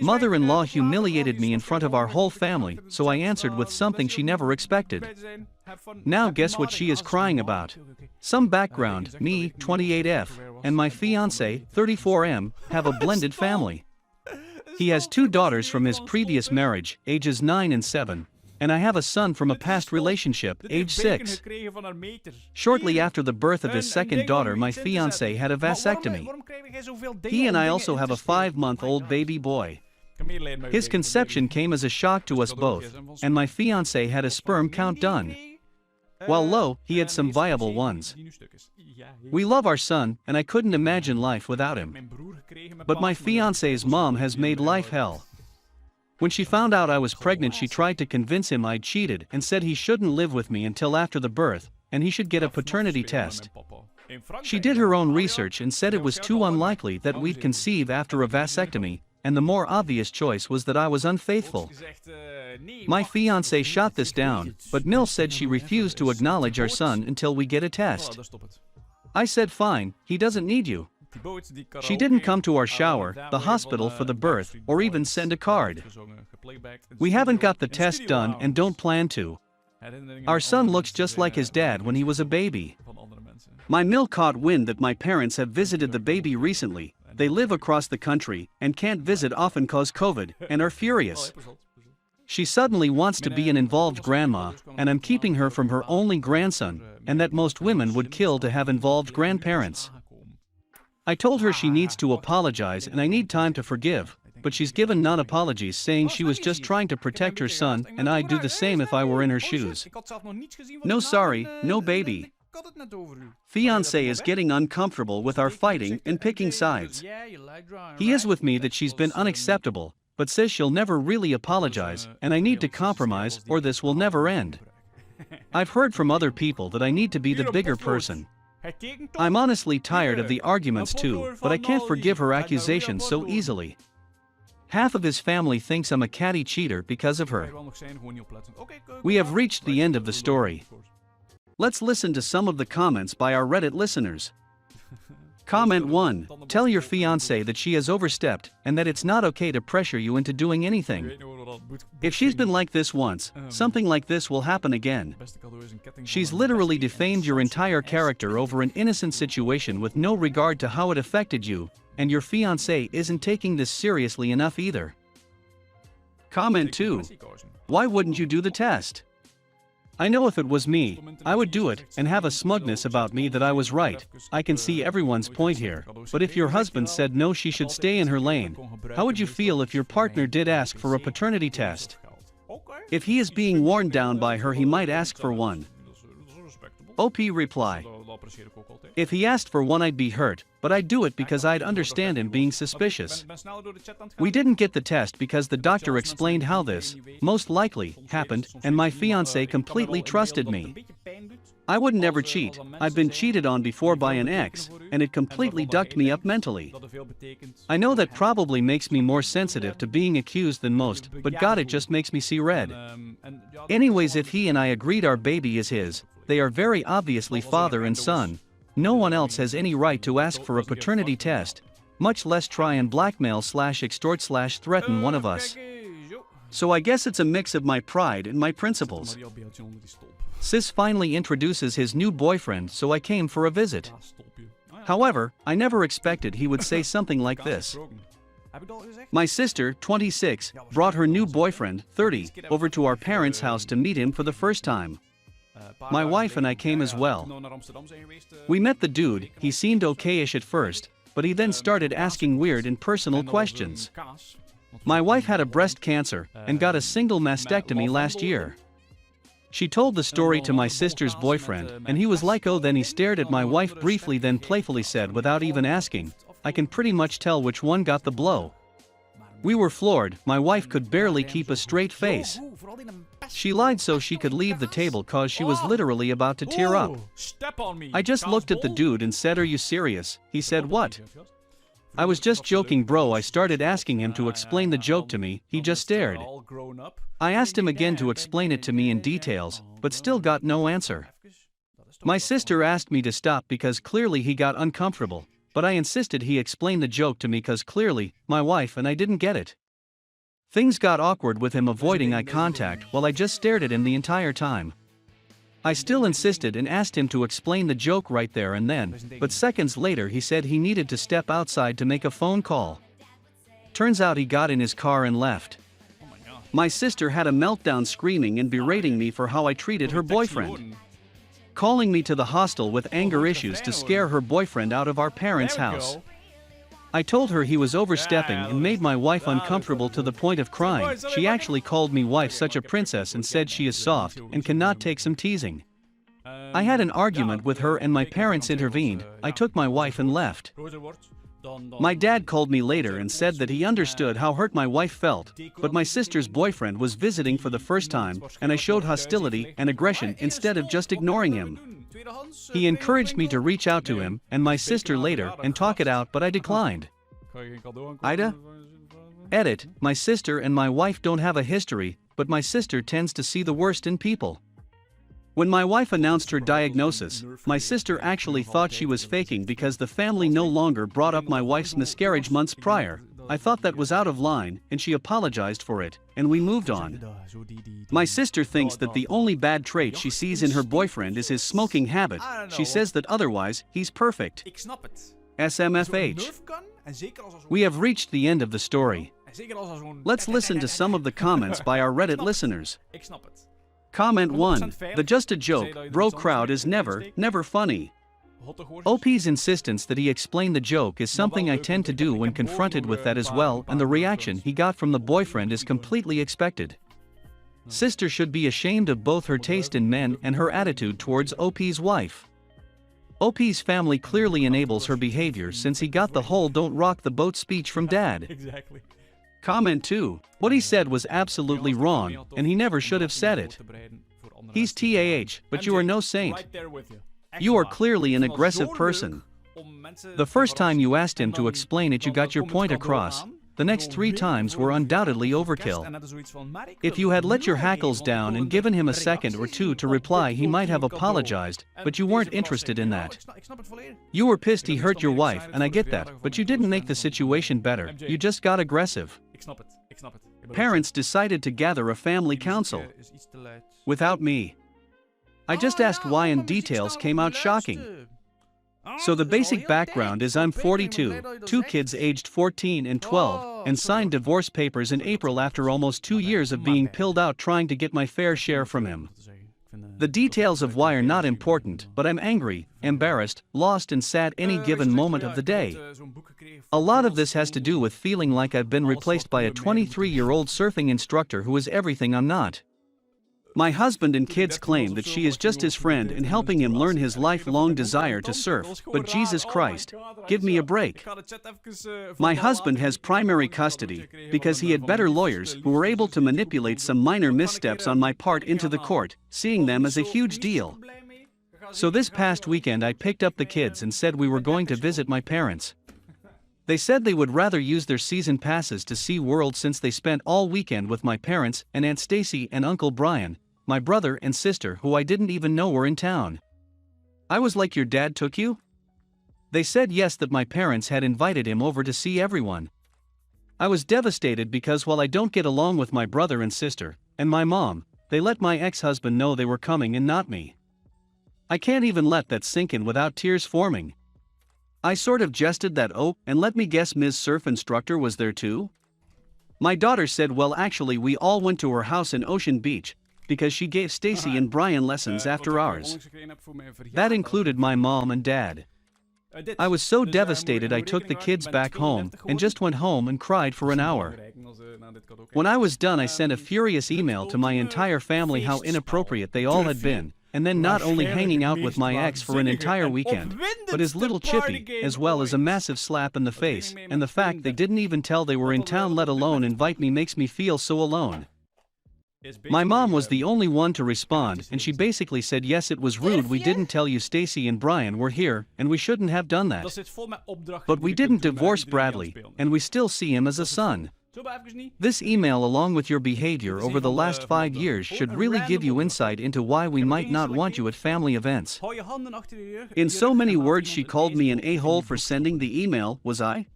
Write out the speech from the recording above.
Mother-in-law humiliated me in front of our whole family, so I answered with something she never expected. Now guess what she is crying about. Some background, me, 28F, and my fiancé, 34M, have a blended family. He has 2 daughters from his previous marriage, ages 9 and 7. And I have a son from a past relationship, age 6. Shortly after the birth of his second daughter, my fiancé had a vasectomy. He and I also have a 5-month-old baby boy. His conception came as a shock to us both, and my fiancé had a sperm count done. While low, he had some viable ones. We love our son, and I couldn't imagine life without him. But my fiancé's mom has made life hell. When she found out I was pregnant, she tried to convince him I'd cheated and said he shouldn't live with me until after the birth, and he should get a paternity test. She did her own research and said it was too unlikely that we'd conceive after a vasectomy, and the more obvious choice was that I was unfaithful. My fiancé shot this down, but Mill said she refused to acknowledge our son until we get a test. I said fine, he doesn't need you. She didn't come to our shower, the hospital for the birth, or even send a card. We haven't got the test done and don't plan to. Our son looks just like his dad when he was a baby. My Mill caught wind that my parents have visited the baby recently. They live across the country and can't visit often cause COVID, and are furious. She suddenly wants to be an involved grandma, and I'm keeping her from her only grandson, and that most women would kill to have involved grandparents. I told her she needs to apologize and I need time to forgive, but she's given non-apologies, saying she was just trying to protect her son and I'd do the same if I were in her shoes. No sorry, no baby. Fiancé is getting uncomfortable with our fighting and picking sides. He is with me that she's been unacceptable, but says she'll never really apologize and I need to compromise or this will never end. I've heard from other people that I need to be the bigger person. I'm honestly tired of the arguments too, but I can't forgive her accusations so easily. Half of his family thinks I'm a catty cheater because of her. We have reached the end of the story. Let's listen to some of the comments by our Reddit listeners. Comment 1. Tell your fiancé that she has overstepped and that it's not okay to pressure you into doing anything. If she's been like this once, something like this will happen again. She's literally defamed your entire character over an innocent situation with no regard to how it affected you, and your fiancé isn't taking this seriously enough either. Comment 2. Why wouldn't you do the test? I know if it was me, I would do it and have a smugness about me that I was right. I can see everyone's point here, but if your husband said no, she should stay in her lane, how would you feel if your partner did ask for a paternity test? If he is being worn down by her, he might ask for one. OP reply. If he asked for one, I'd be hurt, but I'd do it because I'd understand him being suspicious. We didn't get the test because the doctor explained how this, most likely, happened, and my fiancé completely trusted me. I would never cheat. I've been cheated on before by an ex, and it completely ducked me up mentally. I know that probably makes me more sensitive to being accused than most, but God, it just makes me see red. Anyways, if he and I agreed our baby is his, they are very obviously father and son. No one else has any right to ask for a paternity test, much less try and blackmail/extort/threaten one of us. So I guess it's a mix of my pride and my principles. Sis finally introduces his new boyfriend, so I came for a visit. However, I never expected he would say something like this. My sister, 26, brought her new boyfriend, 30, over to our parents' house to meet him for the first time. My wife and I came as well. We met the dude. He seemed okayish at first, but he then started asking weird and personal questions. My wife had a breast cancer and got a single mastectomy last year. She told the story to my sister's boyfriend, and he was like, oh. Then he stared at my wife briefly, then playfully said without even asking, I can pretty much tell which one got the blow. We were floored. My wife could barely keep a straight face. She lied so she could leave the table cause she was literally about to tear up. I just looked at the dude and said, are you serious? He said, what? I was just joking, bro. I started asking him to explain the joke to me. He just stared. I asked him again to explain it to me in details, but still got no answer. My sister asked me to stop because clearly he got uncomfortable, but I insisted he explain the joke to me cause clearly, my wife and I didn't get it. Things got awkward with him avoiding eye contact while I just stared at him the entire time. I still insisted and asked him to explain the joke right there and then, but seconds later he said he needed to step outside to make a phone call. Turns out he got in his car and left. My sister had a meltdown screaming and berating me for how I treated her boyfriend. Calling me to the hostel with anger issues to scare her boyfriend out of our parents' house. I told her he was overstepping and made my wife uncomfortable to the point of crying. She actually called me wife such a princess and said she is soft and cannot take some teasing. I had an argument with her and my parents intervened. I took my wife and left. My dad called me later and said that he understood how hurt my wife felt, but my sister's boyfriend was visiting for the first time, and I showed hostility and aggression instead of just ignoring him. He encouraged me to reach out to him and my sister later and talk it out, but I declined. Ida? Edit, my sister and my wife don't have a history, but my sister tends to see the worst in people. When my wife announced her diagnosis, my sister actually thought she was faking because the family no longer brought up my wife's miscarriage months prior. I thought that was out of line, and she apologized for it, and we moved on. My sister thinks that the only bad trait she sees in her boyfriend is his smoking habit. She says that otherwise, he's perfect. SMFH. We have reached the end of the story. Let's listen to some of the comments by our Reddit listeners. Comment 1. The just a joke, bro crowd is never funny. OP's insistence that he explain the joke is something I tend to do when confronted with that as well, and the reaction he got from the boyfriend is completely expected. Sister should be ashamed of both her taste in men and her attitude towards OP's wife. OP's family clearly enables her behavior since he got the whole don't rock the boat speech from dad. Comment 2. What he said was absolutely wrong, and he never should have said it. He's TAH, but you are no saint. You are clearly an aggressive person. The first time you asked him to explain it, you got your point across. The next 3 times were undoubtedly overkill. If you had let your hackles down and given him a second or 2 to reply, he might have apologized, but you weren't interested in that. You were pissed he hurt your wife, and I get that, but you didn't make the situation better, you just got aggressive. Parents decided to gather a family council. Without me. I just asked why, and details came out shocking. So the basic background is I'm 42, 2 kids aged 14 and 12, and signed divorce papers in April after almost 2 years of being pilled out trying to get my fair share from him. The details of why are not important, but I'm angry, embarrassed, lost and sad any given moment of the day. A lot of this has to do with feeling like I've been replaced by a 23-year-old surfing instructor who is everything I'm not. My husband and kids claim that she is just his friend and helping him learn his lifelong desire to surf, but Jesus Christ, give me a break. My husband has primary custody because he had better lawyers who were able to manipulate some minor missteps on my part into the court, seeing them as a huge deal. So this past weekend I picked up the kids and said we were going to visit my parents. They said they would rather use their season passes to see World since they spent all weekend with my parents and Aunt Stacy and Uncle Brian, my brother and sister who I didn't even know were in town. I was like, your dad took you? They said yes, that my parents had invited him over to see everyone. I was devastated because while I don't get along with my brother and sister, and my mom, they let my ex-husband know they were coming and not me. I can't even let that sink in without tears forming. I sort of jested that, oh, and let me guess, Ms. Surf Instructor was there too? My daughter said, well, actually we all went to her house in Ocean Beach, because she gave Stacy and Brian lessons after ours. That included my mom and dad. I was so devastated I took the kids back home, and just went home and cried for an hour. When I was done I sent a furious email to my entire family how inappropriate they all had been. And then not only hanging out with my ex for an entire weekend, but his little Chippy, as well as a massive slap in the face, and the fact they didn't even tell they were in town let alone invite me makes me feel so alone. My mom was the only one to respond, and she basically said yes, it was rude we didn't tell you Stacy and Brian were here, and we shouldn't have done that. But we didn't divorce Bradley, and we still see him as a son. This email along with your behavior over the last 5 years should really give you insight into why we might not want you at family events. In so many words, she called me an a-hole for sending the email, was I?